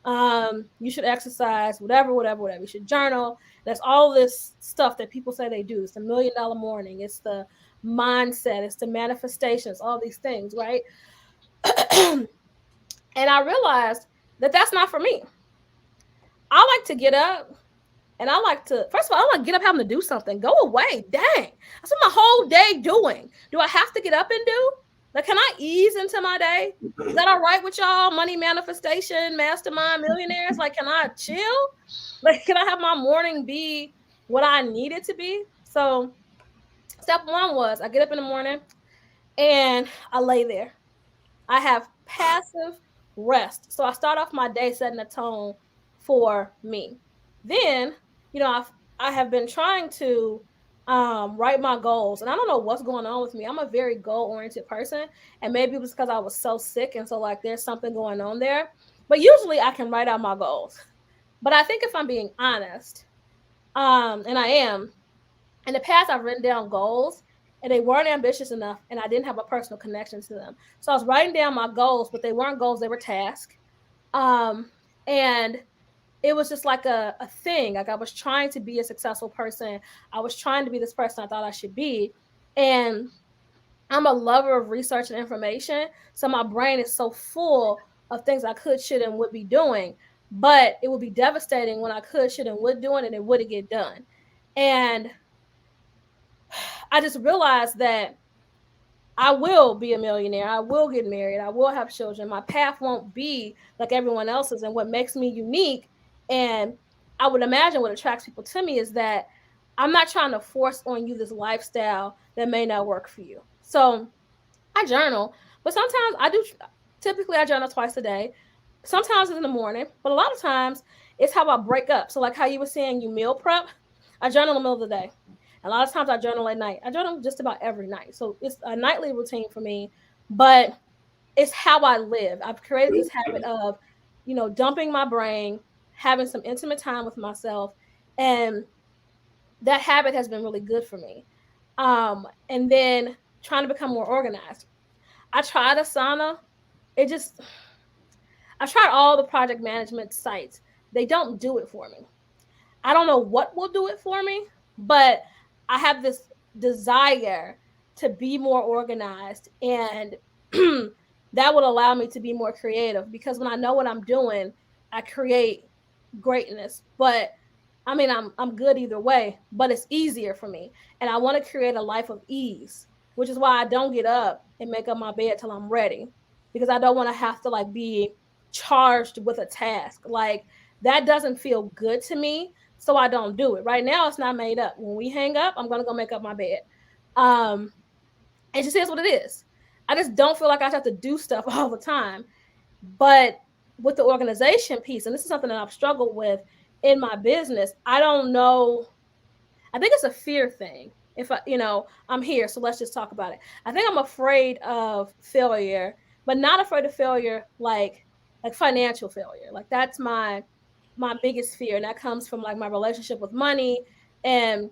You should exercise, whatever. You should journal. That's all this stuff that people say they do. It's the $1 million morning. It's the mindset. It's the manifestations, all these things, right? And I realized that that's not for me. I like to get up and I like to, first of all, I like to get up having to do something. Go away. Dang. That's what my whole day doing. Do I have to get up and do? Like, can I ease into my day? Is that all right with y'all? Money manifestation, mastermind, millionaires? Like, can I chill? Like, can I have my morning be what I need it to be? So step one was I get up in the morning and I lay there. I have passive rest. So I start off my day setting a tone for me. Then, I have been trying to write my goals, and I don't know what's going on with me. I'm a very goal-oriented person, and maybe it was because I was so sick, and so like there's something going on there. But usually I can write out my goals. But I think if I'm being honest, and I am, in the past I've written down goals and they weren't ambitious enough, and I didn't have a personal connection to them. So I was writing down my goals, but they weren't goals, they were tasks. And it was just like a thing. Like I was trying to be a successful person. I was trying to be this person I thought I should be. And I'm a lover of research and information. So my brain is so full of things I could, should, and would be doing. But it would be devastating when I could, should, and would do it, and it wouldn't get done. And I just realized that I will be a millionaire. I will get married. I will have children. My path won't be like everyone else's. And what makes me unique, and I would imagine what attracts people to me, is that I'm not trying to force on you this lifestyle that may not work for you. So I journal, but sometimes typically I journal twice a day. Sometimes it's in the morning, but a lot of times it's how I break up. So like how you were saying you meal prep, I journal in the middle of the day. A lot of times I journal at night. I journal just about every night. So it's a nightly routine for me, but it's how I live. I've created this habit of, dumping my brain, having some intimate time with myself. And that habit has been really good for me. And then trying to become more organized. I tried Asana. I tried all the project management sites. They don't do it for me. I don't know what will do it for me, but I have this desire to be more organized, and that would allow me to be more creative, because when I know what I'm doing, I create greatness. But I mean, I'm good either way, but it's easier for me. And I want to create a life of ease, which is why I don't get up and make up my bed till I'm ready, because I don't want to have to like be charged with a task. Like that doesn't feel good to me. So I don't do it. Right now, it's not made up. When we hang up, I'm going to go make up my bed. It just is what it is. I just don't feel like I have to do stuff all the time. But with the organization piece, and this is something that I've struggled with in my business, I don't know. I think it's a fear thing. If I'm here, so let's just talk about it. I think I'm afraid of failure, but not afraid of failure like financial failure. Like that's my biggest fear, and that comes from like my relationship with money and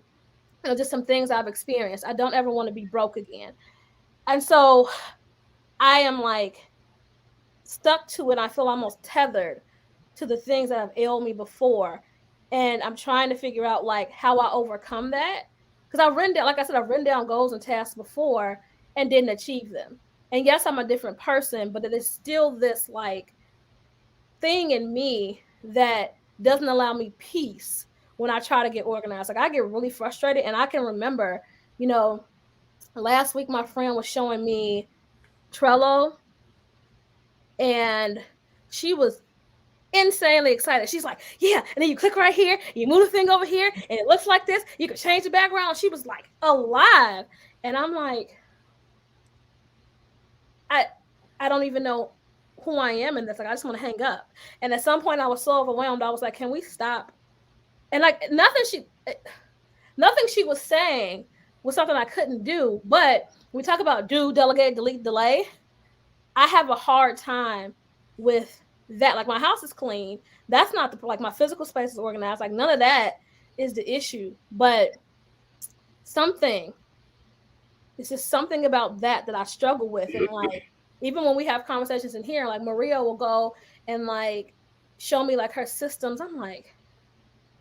just some things I've experienced. I don't ever want to be broke again, and so I am like stuck to it. I feel almost tethered to the things that have ailed me before. And I'm trying to figure out like how I overcome that. Because I've written down, like I said, I've written down goals and tasks before and didn't achieve them. And yes, I'm a different person, but it is still this like thing in me that doesn't allow me peace when I try to get organized. Like I get really frustrated, and I can remember, you know, last week my friend was showing me Trello, and she was insanely excited. She's like, yeah, and then you click right here, you move the thing over here, and it looks like this. You can change the background. She was like alive. And I'm like, I don't even know who I am in this. Like, I just want to hang up. And at some point I was so overwhelmed, I was like, can we stop? And like nothing she was saying was something I couldn't do. But we talk about do, delegate, delete, delay. I have a hard time with that. Like my house is clean. That's not the, like my physical space is organized. Like none of that is the issue. But it's just something about that I struggle with. And like, even when we have conversations in here, like Maria will go and like show me like her systems. I'm like,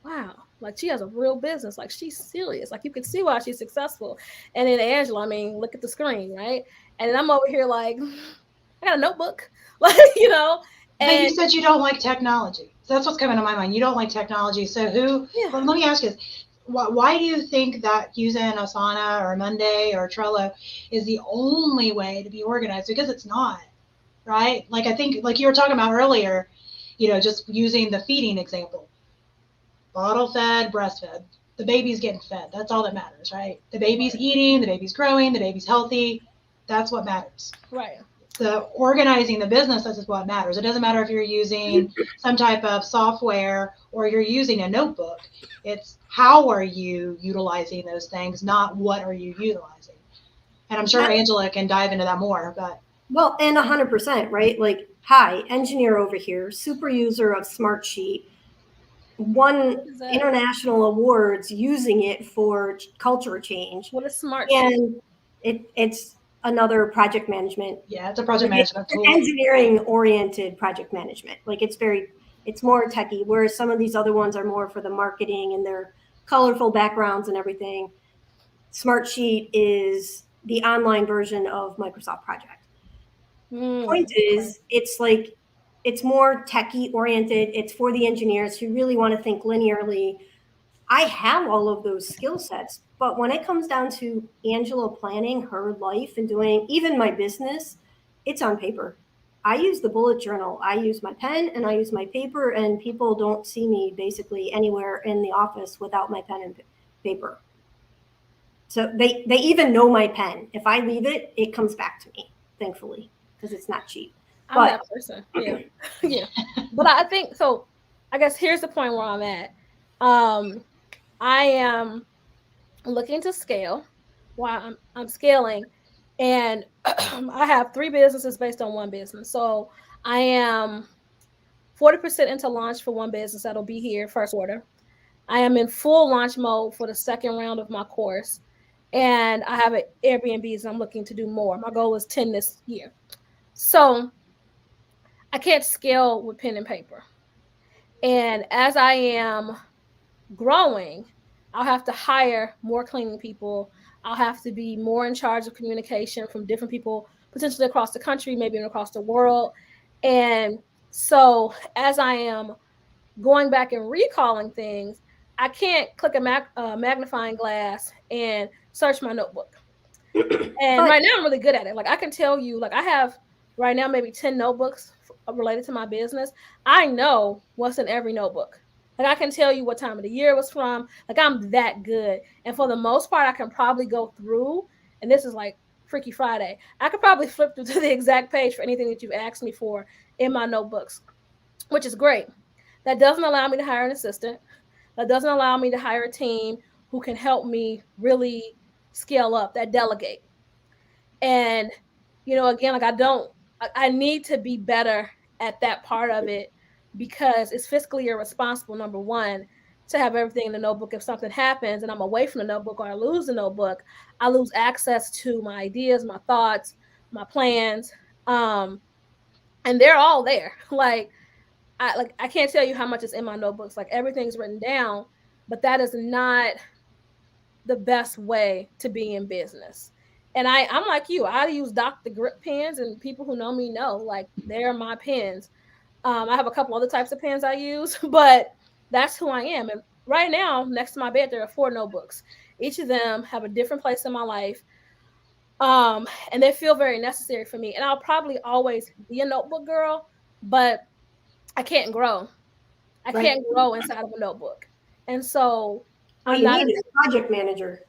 wow, like she has a real business. Like she's serious. Like you can see why she's successful. And then Angela, I mean, look at the screen, right? And I'm over here like, I got a notebook, like, you know. And but you said you don't like technology. So that's what's coming to my mind. You don't like technology. So well, let me ask you this. Why do you think that using Asana or Monday or Trello is the only way to be organized? Because it's not, right? Like I think, like you were talking about earlier, you know, just using the feeding example. Bottle fed, breastfed. The baby's getting fed. That's all that matters, right? The baby's eating, the baby's growing, the baby's healthy. That's what matters. Right. The organizing the business is what matters. It doesn't matter if you're using some type of software or you're using a notebook. It's how are you utilizing those things, not what are you utilizing. And I'm sure Angela can dive into that more. But well, and 100%, right? Like, hi, engineer over here, super user of Smartsheet, won international awards using it for culture change. What is Smartsheet? And it's another project management. Yeah, it's a project management tool. Engineering oriented project management. Like it's more techie, whereas some of these other ones are more for the marketing and their colorful backgrounds and everything. Smartsheet is the online version of Microsoft Project. Point is, it's more techie oriented. It's for the engineers who really want to think linearly. I have all of those skill sets, but when it comes down to Angela planning her life and doing even my business, it's on paper. I use the bullet journal. I use my pen and I use my paper, and people don't see me basically anywhere in the office without my pen and paper. So they even know my pen. If I leave it, it comes back to me, thankfully, because it's not cheap. I'm that person. Yeah. Yeah. But I think so. I guess here's the point where I'm at. I am looking to scale while I'm scaling, and I have 3 businesses based on one business. So I am 40% into launch for one business that'll be here first quarter. I am in full launch mode for the second round of my course, and I have an Airbnbs. I'm looking to do more. My goal is 10 this year. So I can't scale with pen and paper. And as I am growing, I'll have to hire more cleaning people. I'll have to be more in charge of communication from different people, potentially across the country, maybe across the world. And so as I am going back and recalling things, I can't click a magnifying glass and search my notebook. And right now I'm really good at it. Like I can tell you, like I have right now maybe 10 notebooks related to my business. I know what's in every notebook. Like I can tell you what time of the year it was from. Like I'm that good. And for the most part, I can probably go through, and this is like Freaky Friday, I could probably flip through to the exact page for anything that you've asked me for in my notebooks, which is great. That doesn't allow me to hire an assistant. That doesn't allow me to hire a team who can help me really scale up, that delegate. And, you know, again, like I need to be better at that part of it, because it's fiscally irresponsible, number one, to have everything in the notebook. If something happens and I'm away from the notebook or I lose the notebook, I lose access to my ideas, my thoughts, my plans. And they're all there. Like I can't tell you how much is in my notebooks. Like everything's written down, but that is not the best way to be in business. And I'm like you. I use Dr. Grip pens, and people who know me know, like, they're my pens. I have a couple other types of pens I use, but that's who I am. And right now, next to my bed, there are 4 notebooks. Each of them have a different place in my life. And they feel very necessary for me. And I'll probably always be a notebook girl, but I can't grow. I can't grow inside of a notebook. And so you need a project manager.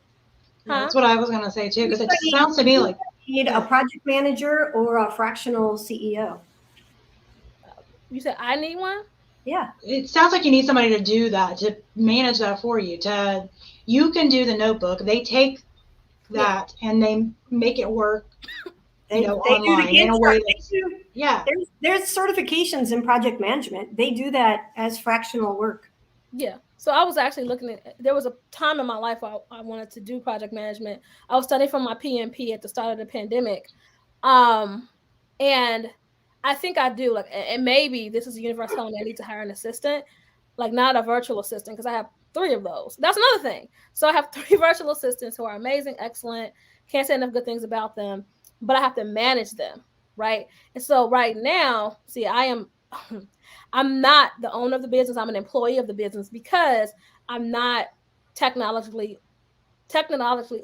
That's what I was going to say too, because it sounds to me like you need a project manager or a fractional CEO. You said I need one? Yeah. It sounds like you need somebody to do that, to manage that for you. You can do the notebook. They take that and they make it work, online in a way that's, There's certifications in project management. They do that as fractional work. Yeah. So I was actually looking at, there was a time in my life where I wanted to do project management. I was studying for my PMP at the start of the pandemic. And I think I do, like, and maybe this is the universe telling me I need to hire an assistant, like not a virtual assistant, because I have 3 of those. That's another thing. So I have 3 virtual assistants who are amazing, excellent, can't say enough good things about them, but I have to manage them, right? And so right now, see, I'm not the owner of the business. I'm an employee of the business because I'm not technologically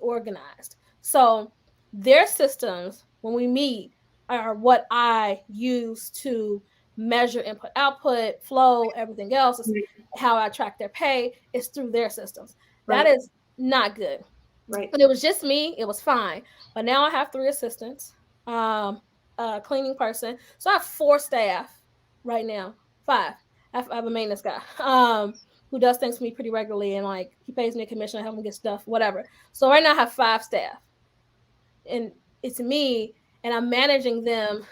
organized. So their systems, when we meet, are what I use to measure input, output, flow, everything else. Is how I track their pay is through their systems. Right. That is not good. Right. But it was just me. It was fine. But now I have 3 assistants, a cleaning person. So I have 4 staff right now. 5. I have a maintenance guy who does things for me pretty regularly, and like he pays me a commission. I help him get stuff, whatever. So right now I have 5 staff, and it's me, and I'm managing them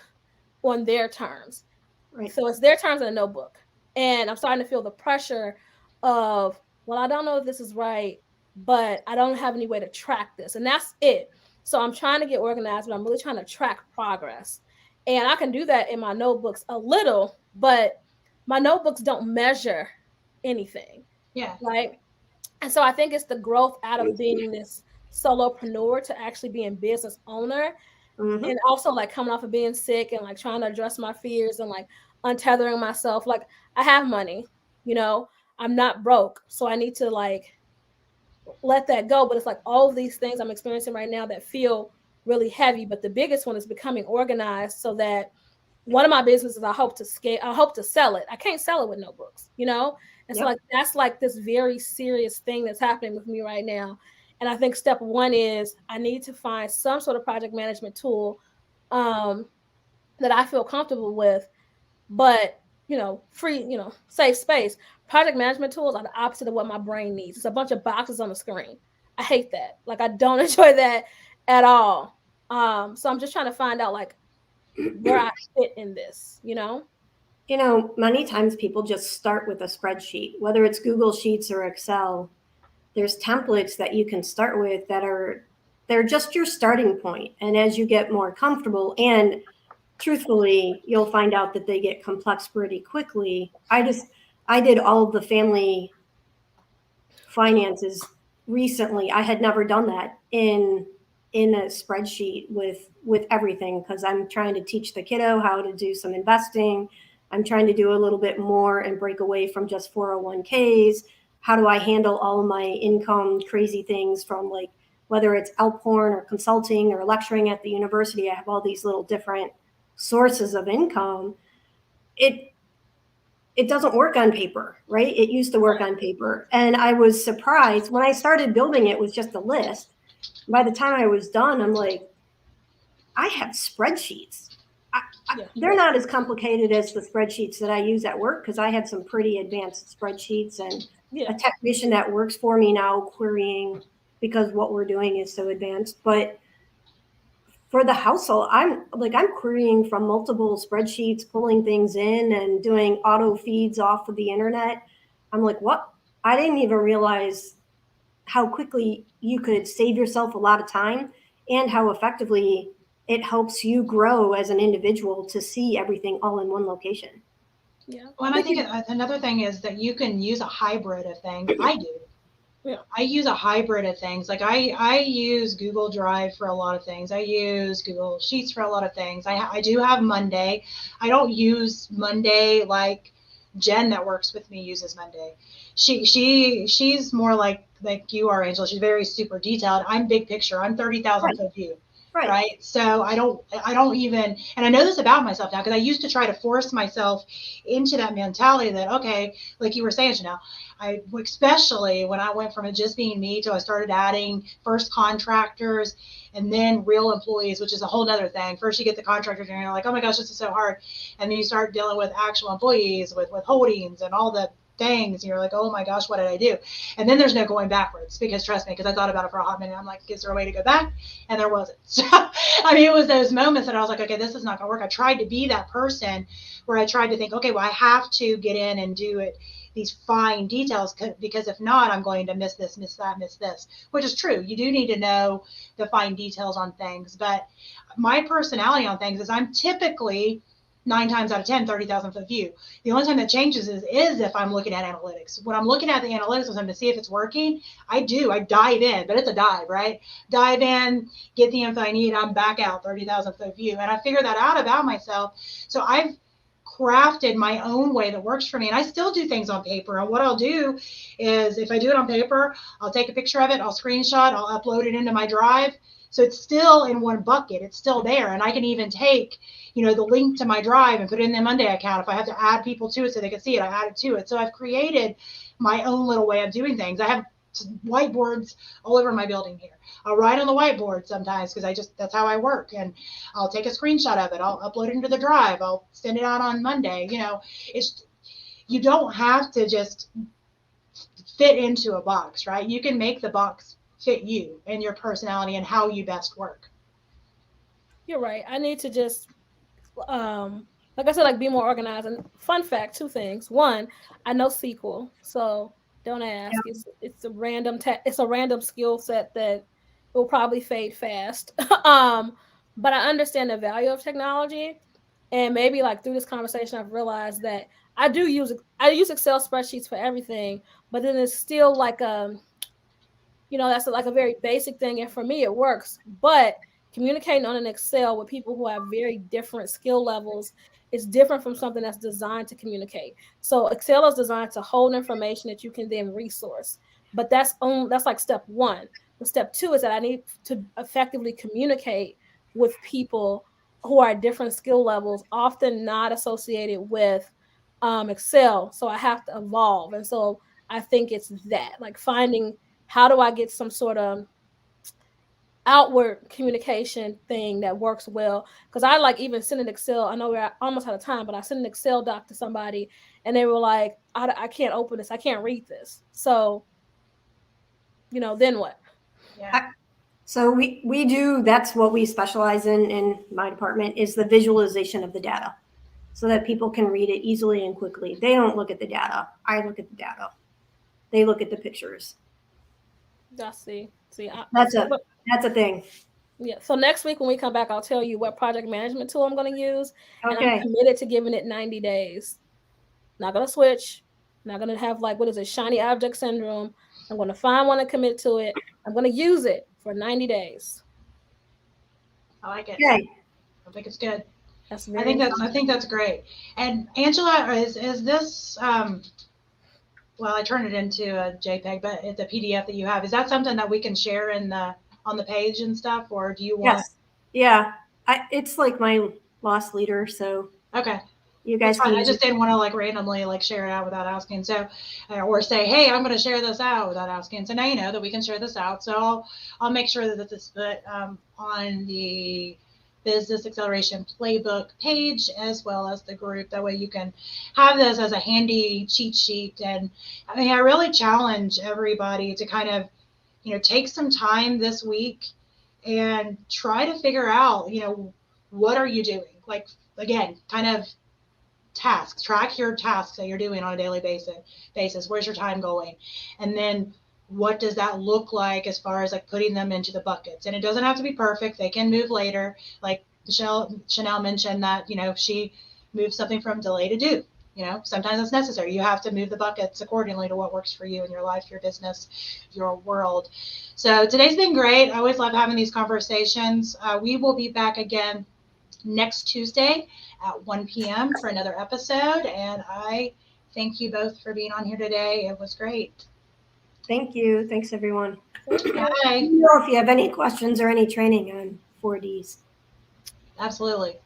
on their terms. Right. So it's their terms in a notebook, and I'm starting to feel the pressure of, well, I don't know if this is right, but I don't have any way to track this, and that's it. So I'm trying to get organized, but I'm really trying to track progress, and I can do that in my notebooks a little, but my notebooks don't measure anything. Yeah. Right. And so I think it's the growth out of being this solopreneur to actually being business owner. Mm-hmm. And also like coming off of being sick and like trying to address my fears and like untethering myself. Like I have money, I'm not broke. So I need to like let that go. But it's like all of these things I'm experiencing right now that feel really heavy. But the biggest one is becoming organized so that one of my businesses, I hope to scale. I hope to sell it. I can't sell it with notebooks, And so like, that's like this very serious thing that's happening with me right now. And I think step 1 is I need to find some sort of project management tool that I feel comfortable with, but, free, safe space. Project management tools are the opposite of what my brain needs. It's a bunch of boxes on the screen. I hate that. Like, I don't enjoy that at all. So I'm just trying to find out like where I fit in this, Many times people just start with a spreadsheet, whether it's Google Sheets or Excel. There's templates that you can start with they're just your starting point. And as you get more comfortable, and truthfully, you'll find out that they get complex pretty quickly. I did all of the family finances recently. I had never done that in a spreadsheet with everything, because I'm trying to teach the kiddo how to do some investing. I'm trying to do a little bit more and break away from just 401ks. How do I handle all of my income, crazy things from like, whether it's Alphorn or consulting or lecturing at the university, I have all these little different sources of income. It doesn't work on paper, right? It used to work on paper. And I was surprised when I started building it with just a list. By the time I was done, I'm like, I have spreadsheets. They're not as complicated as the spreadsheets that I use at work, because I have some pretty advanced spreadsheets and a technician that works for me now querying, because what we're doing is so advanced. But for the household, I'm querying from multiple spreadsheets, pulling things in and doing auto feeds off of the internet. I'm like, what? I didn't even realize how quickly you could save yourself a lot of time, and how effectively it helps you grow as an individual to see everything all in one location. Yeah. Well, and I think another thing is that you can use a hybrid of things. I do. Yeah. I use a hybrid of things. Like I use Google Drive for a lot of things. I use Google Sheets for a lot of things. I do have Monday. I don't use Monday like Jen that works with me uses Monday. She's more like you are, Angela. She's very super detailed. I'm big picture. I'm 30,000 foot view. Right. So I don't even, and I know this about myself now because I used to try to force myself into that mentality that, okay, like you were saying, Chanel, especially when I went from it just being me to I started adding first contractors and then real employees, which is a whole nother thing. First you get the contractors and you're like, oh my gosh, this is so hard. And then you start dealing with actual employees with holdings and all the things. And you're like, oh my gosh, what did I do? And then there's no going backwards because trust me, because I thought about it for a hot minute. I'm like, is there a way to go back? And there wasn't. So, I mean, it was those moments that I was like, okay, this is not going to work. I tried to be that person where I tried to think, okay, well, I have to get in and do it, these fine details, because if not, I'm going to miss this, miss that, miss this, which is true. You do need to know the fine details on things. But my personality on things is I'm typically 9 times out of 10, 30,000 foot view. The only time that changes is if I'm looking at analytics. When I'm looking at the analytics with them to see if it's working, I dive in, but it's a dive, right? Dive in, get the info I need, I'm back out 30,000 foot view. And I figured that out about myself. So I've crafted my own way that works for me. And I still do things on paper. And what I'll do is if I do it on paper, I'll take a picture of it, I'll screenshot, I'll upload it into my drive. So it's still in one bucket. It's still there. And I can even take, the link to my drive and put it in the Monday account. If I have to add people to it so they can see it, I add it to it. So I've created my own little way of doing things. I have whiteboards all over my building here. I'll write on the whiteboard sometimes because that's how I work. And I'll take a screenshot of it. I'll upload it into the drive. I'll send it out on Monday. You don't have to just fit into a box, right? You can make the box fit you and your personality and how you best work. You're right. I need to just, like I said, be more organized. And fun fact, 2 things. 1, I know SQL, so don't ask. Yeah. It's a random skill set that will probably fade fast. But I understand the value of technology, and maybe through this conversation, I've realized that I use Excel spreadsheets for everything, but then it's still that's a very basic thing, and for me it works. But communicating on an Excel with people who have very different skill levels is different from something that's designed to communicate. So Excel is designed to hold information that you can then resource. But that's step 1. But step 2 is that I need to effectively communicate with people who are at different skill levels, often not associated with Excel. So I have to evolve. And so I think it's that, finding how do I get some sort of outward communication thing that works well. Because I even send an Excel. I know we're almost out of time, but I sent an Excel doc to somebody and they were like, I can't open this. I can't read this. So, then what? Yeah. So we do, that's what we specialize in my department, is the visualization of the data so that people can read it easily and quickly. They don't look at the data. I look at the data. They look at the pictures. See, that's a thing. Yeah. So next week when we come back, I'll tell you what project management tool I'm going to use. Okay. And I'm committed to giving it 90 days. Not going to switch. Not going to have shiny object syndrome. I'm going to find one and commit to it. I'm going to use it for 90 days. I like it. Okay. I think it's good. I think that's great. And Angela, is this well, I turned it into a JPEG, but it's a PDF that you have. Is that something that we can share on the page and stuff, or do you want? Yes. Yeah. It's my loss leader, so okay. You guys I just didn't want to randomly share it out without asking. So, or say, hey, I'm going to share this out without asking. So now you know that we can share this out. So I'll make sure that this is put on the Business Acceleration Playbook page as well as the group. That way you can have this as a handy cheat sheet. And I really challenge everybody to kind of, take some time this week and try to figure out, what are you doing? Again, kind of tasks, track your tasks that you're doing on a daily basis. Where's your time going? And then what does that look like as far as putting them into the buckets? And it doesn't have to be perfect. They can move later. Chanel mentioned that, she moved something from delay to do. sometimes it's necessary. You have to move the buckets accordingly to what works for you in your life, your business, your world. So today's been great. I always love having these conversations. We will be back again next Tuesday at 1 p.m. for another episode. And I thank you both for being on here today. It was great. Thank you. Thanks, everyone. Bye. Let me know if you have any questions or any training on 4Ds. Absolutely.